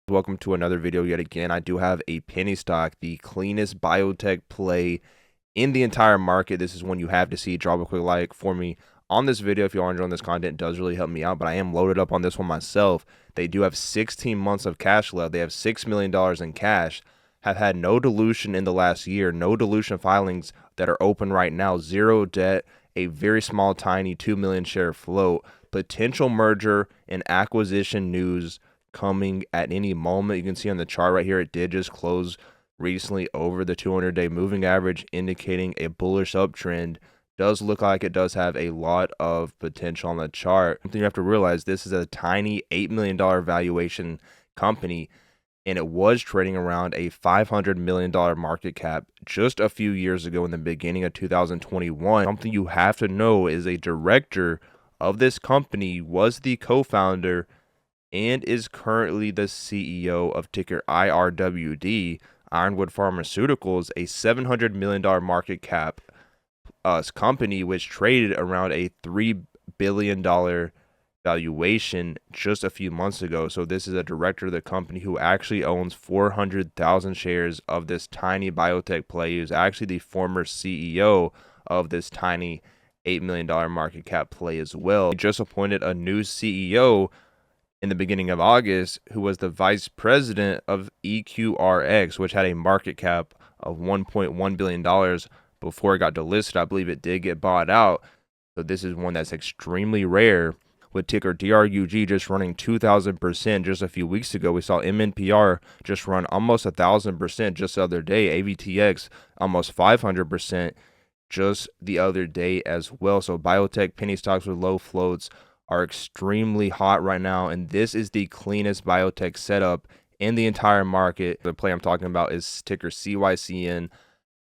Welcome to another video yet again. I do have a penny stock, the cleanest biotech play in the entire market. This is one you have to see. Drop a quick like for me on this video if you are enjoying this content. It does really help me out, but I am loaded up on this one myself. They do have 16 months of cash left. They have $6 million in cash, have had no dilution in the last year, no dilution filings that are open right now, zero debt, a very small, tiny 2 million share float, potential merger and acquisition news coming at any moment. You can see on the chart right here, it did just close recently over the 200-day moving average, indicating a bullish uptrend. Does look like it does have a lot of potential on the chart. Something you have to realize, this is a tiny $8 million valuation company, and it was trading around a $500 million market cap just a few years ago in the beginning of 2021. Something you have to know is a director of this company was the co-founder and is currently the CEO of ticker IRWD, Ironwood Pharmaceuticals, a $700 million market cap company which traded around a $3 billion valuation just a few months ago. So this is a director of the company who actually owns 400,000 shares of this tiny biotech play. He is actually the former CEO of this tiny $8 million market cap play as well. He just appointed a new CEO in the beginning of August, who was the vice president of EQRX, which had a market cap of $1.1 billion before it got delisted. I believe it did get bought out. So this is one that's extremely rare, with ticker DRUG just running 2,000% just a few weeks ago. We saw MNPR just run almost 1,000% just the other day. AVTX almost 500% just the other day as well. So biotech penny stocks with low floats are extremely hot right now, and this is the cleanest biotech setup in the entire market. The play I'm talking about is ticker CYCN,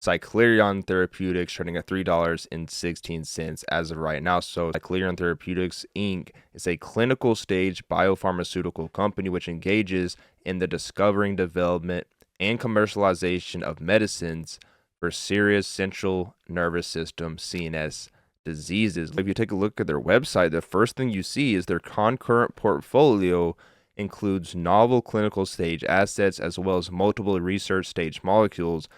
CYCLERION Therapeutics, trading at $3.16 as of right now. So CYCLERION Therapeutics Inc. is a clinical stage biopharmaceutical company which engages in the discovering, development, and commercialization of medicines for serious central nervous system CNS diseases. If you take a look at their website, the first thing you see is their concurrent portfolio includes novel clinical stage assets as well as multiple research stage molecules.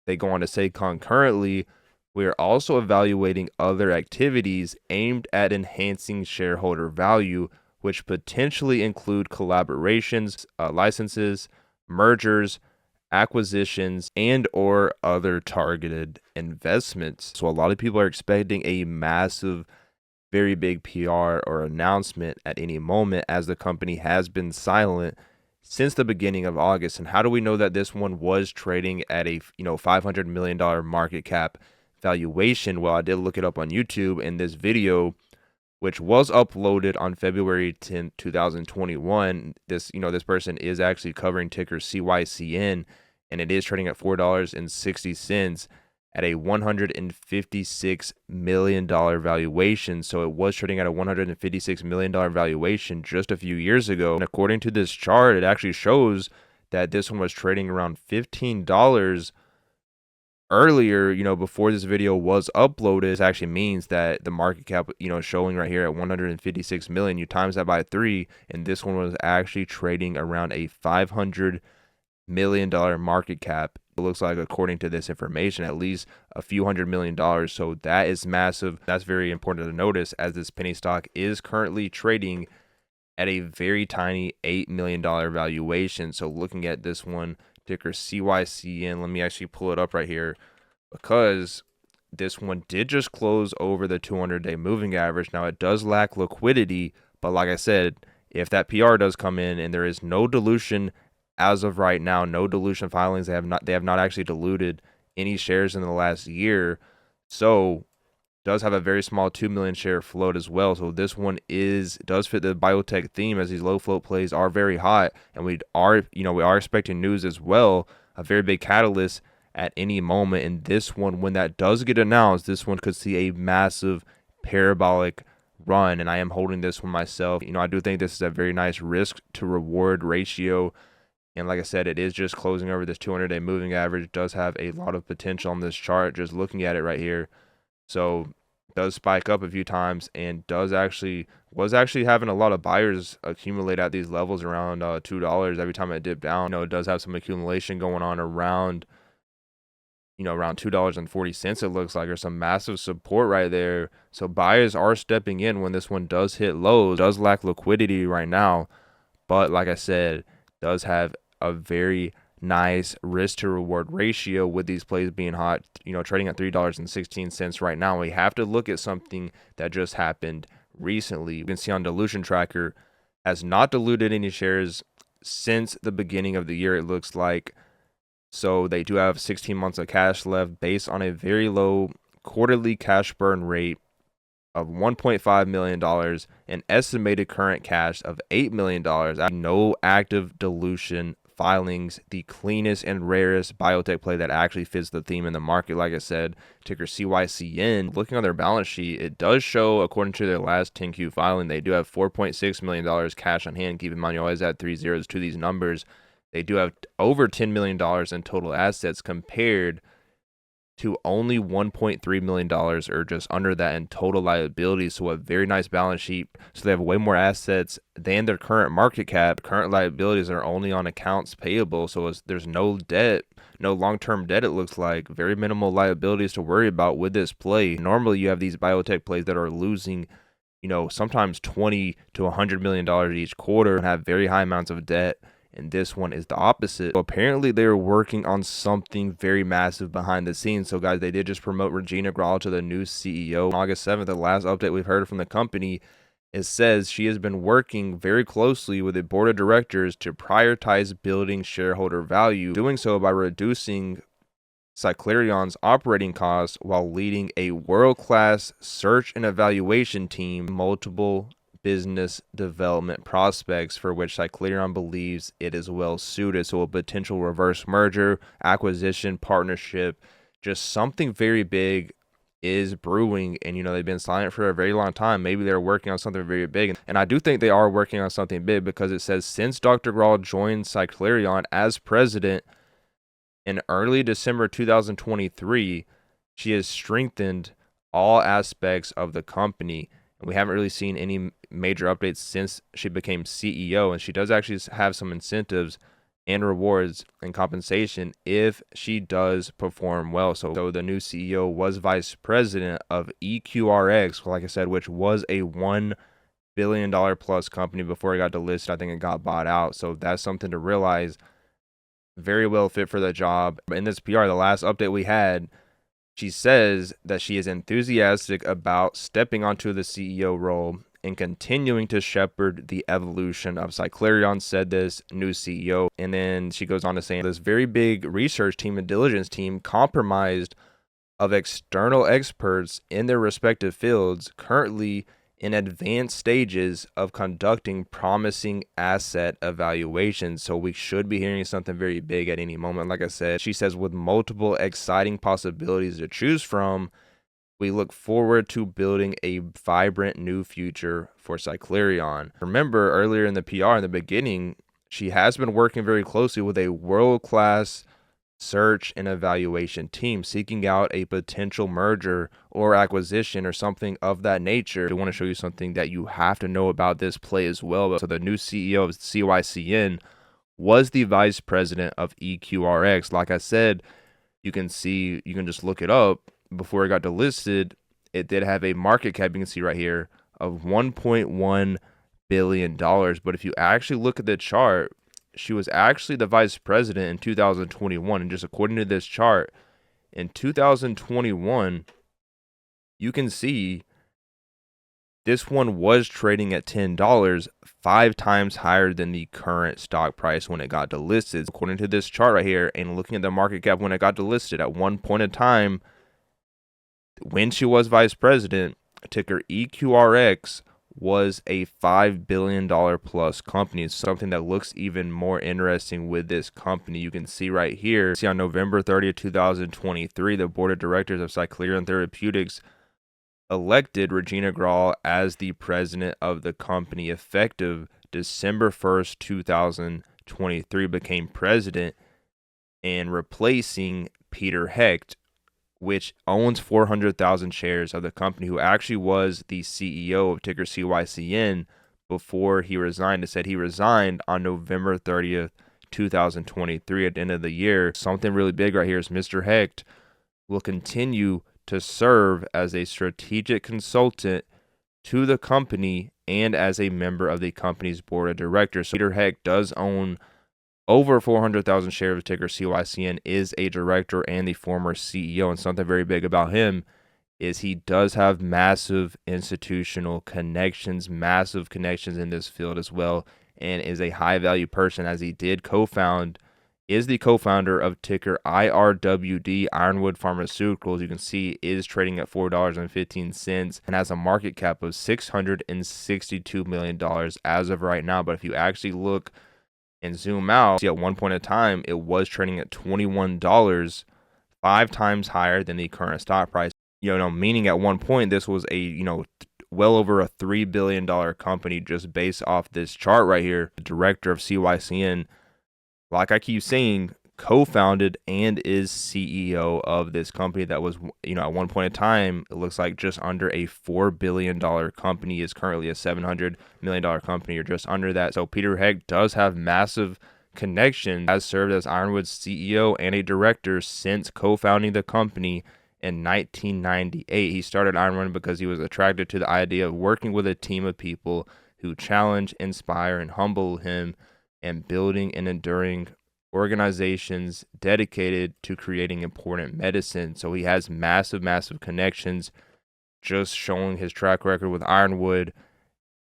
They go on to say, concurrently, we are also evaluating other activities aimed at enhancing shareholder value, which potentially include collaborations, licenses, mergers, acquisitions, and or other targeted investments. So a lot of people are expecting a massive, very big PR or announcement at any moment, as the company has been silent since the beginning of August. And how do we know that this one was trading at a $500 million market cap valuation? Well, I did look it up on YouTube, and this video, which was uploaded on February 10th, 2021. This person is actually covering ticker CYCN, and it is trading at $4.60 at a $156 million valuation. So it was trading at a $156 million valuation just a few years ago. And according to this chart, it actually shows that this one was trading around $15 earlier, before this video was uploaded. This actually means that the market cap, showing right here at 156 million, you times that by 3, and this one was actually trading around a $500 million market cap. It looks like, according to this information, at least a few $100 million. So that is massive. That's very important to notice, as this penny stock is currently trading at a very tiny $8 million valuation. So looking at this one, ticker CYCN, let me actually pull it up right here, because this one did just close over the 200-day moving average. Now, it does lack liquidity, but like I said, if that PR does come in and there is no dilution as of right now, no dilution filings, they have not actually diluted any shares in the last year. So does have a very small 2 million share float as well. So this one does fit the biotech theme, as these low float plays are very hot, and we are expecting news as well, a very big catalyst at any moment. And this one, when that does get announced, this one could see a massive parabolic run, and I am holding this one myself. I do think this is a very nice risk to reward ratio. And like I said, it is just closing over this 200-day moving average. It does have a lot of potential on this chart, just looking at it right here. So does spike up a few times and was actually having a lot of buyers accumulate at these levels around $2 every time it dipped down. It does have some accumulation going on around around $2.40 it looks like, or some massive support right there. So buyers are stepping in when this one does hit lows. Does lack liquidity right now, but like I said, does have a very nice risk to reward ratio with these plays being hot, trading at $3.16 right now. We have to look at something that just happened recently. You can see on dilution tracker has not diluted any shares since the beginning of the year, it looks like. So they do have 16 months of cash left based on a very low quarterly cash burn rate of $1.5 million, an estimated current cash of $8 million, no active dilution filings, the cleanest and rarest biotech play that actually fits the theme in the market. Like I said, ticker CYCN. Looking on their balance sheet, it does show, according to their last 10Q filing, they do have $4.6 million cash on hand. Keep in mind, you always add 3 zeros to these numbers. They do have over $10 million in total assets compared to only $1.3 million, or just under that, in total liabilities. So a very nice balance sheet. So they have way more assets than their current market cap. Current liabilities are only on accounts payable. So there's no debt, no long-term debt, it looks like. Very minimal liabilities to worry about with this play. Normally you have these biotech plays that are losing, sometimes $20 to $100 million each quarter and have very high amounts of debt. And this one is the opposite. So apparently they were working on something very massive behind the scenes. So guys, they did just promote Regina Gral to the new CEO on August 7th. The last update we've heard from the company, it says she has been working very closely with the board of directors to prioritize building shareholder value, doing so by reducing CYCLERION's operating costs while leading a world-class search and evaluation team, multiple business development prospects for which CYCLERION believes it is well suited. So a potential reverse merger, acquisition, partnership, just something very big is brewing. And they've been silent for a very long time. Maybe they're working on something very big, and I do think they are working on something big, because it says since Dr. Gral joined CYCLERION as president in early December 2023, she has strengthened all aspects of the company. We haven't really seen any major updates since she became CEO, and she does actually have some incentives and rewards and compensation if she does perform well. So the new CEO was vice president of EQRX, like I said, which was a $1 billion plus company before it got delisted. I think it got bought out. So that's something to realize. Very well fit for the job. In this PR, the last update we had, she says that she is enthusiastic about stepping onto the CEO role and continuing to shepherd the evolution of CYCLERION, said this new CEO. And then she goes on to say this very big research team and diligence team, comprised of external experts in their respective fields, currently in advanced stages of conducting promising asset evaluations. So we should be hearing something very big at any moment. Like I said, she says, with multiple exciting possibilities to choose from, we look forward to building a vibrant new future for CYCLERION. Remember, earlier in the PR, in the beginning, she has been working very closely with a world-class search and evaluation team, seeking out a potential merger or acquisition or something of that nature. I want to show you something that you have to know about this play as well. So the new CEO of CYCN was the vice president of EQRX. Like I said, you can just look it up. Before it got delisted, it did have a market cap, you can see right here, of $1.1 billion. But if you actually look at the chart, she was actually the vice president in 2021. And just according to this chart, in 2021, you can see this one was trading at $10, 5 times higher than the current stock price when it got delisted. According to this chart right here, and looking at the market cap when it got delisted, at one point in time, when she was vice president, ticker EQRX was a $5 billion plus company. It's something that looks even more interesting with this company. You can see right here, see on November 30th, 2023, the board of directors of CYCLERION Therapeutics elected Regina Gral as the president of the company. Effective December 1st, 2023, became president and replacing Peter Hecht, which owns 400,000 shares of the company, who actually was the CEO of ticker CYCN before he resigned. It said he resigned on November 30th, 2023 at the end of the year. Something really big right here is Mr. Hecht will continue to serve as a strategic consultant to the company and as a member of the company's board of directors. So Peter Hecht does own over 400,000 shares of ticker CYCN, is a director and the former CEO. And something very big about him is he does have massive institutional connections, massive connections in this field as well, and is a high value person, as he did is the co-founder of ticker IRWD, Ironwood Pharmaceuticals. You can see is trading at $4.15 and has a market cap of $662 million as of right now. But if you actually look and zoom out, see at one point in time, it was trading at $21, 5 times higher than the current stock price. Meaning at one point, this was a, well over a $3 billion company just based off this chart right here. The director of CYCN, like I keep saying, co-founded and is CEO of this company that was, at one point in time, it looks like just under a $4 billion company, is currently a $700 million company or just under that. So Peter Hecht does have massive connections, has served as Ironwood's CEO and a director since co-founding the company in 1998. He started Ironwood because he was attracted to the idea of working with a team of people who challenge, inspire, and humble him, and building and enduring organizations dedicated to creating important medicine. So he has massive connections, just showing his track record with Ironwood.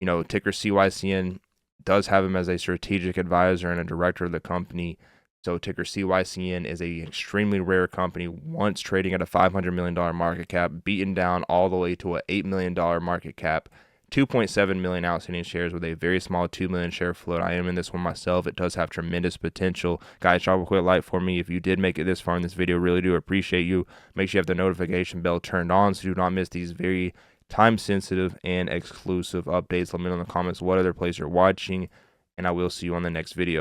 Ticker CYCN does have him as a strategic advisor and a director of the company. So ticker CYCN is a extremely rare company, once trading at a $500 million market cap, beaten down all the way to an $8 million market cap, 2.7 million outstanding shares with a very small 2 million share float. I am in this one myself. It does have tremendous potential. Guys, drop a quick like for me if you did make it this far in this video. Really do appreciate you. Make sure you have the notification bell turned on so you do not miss these very time-sensitive and exclusive updates. Let me know in the comments what other plays you're watching, and I will see you on the next video.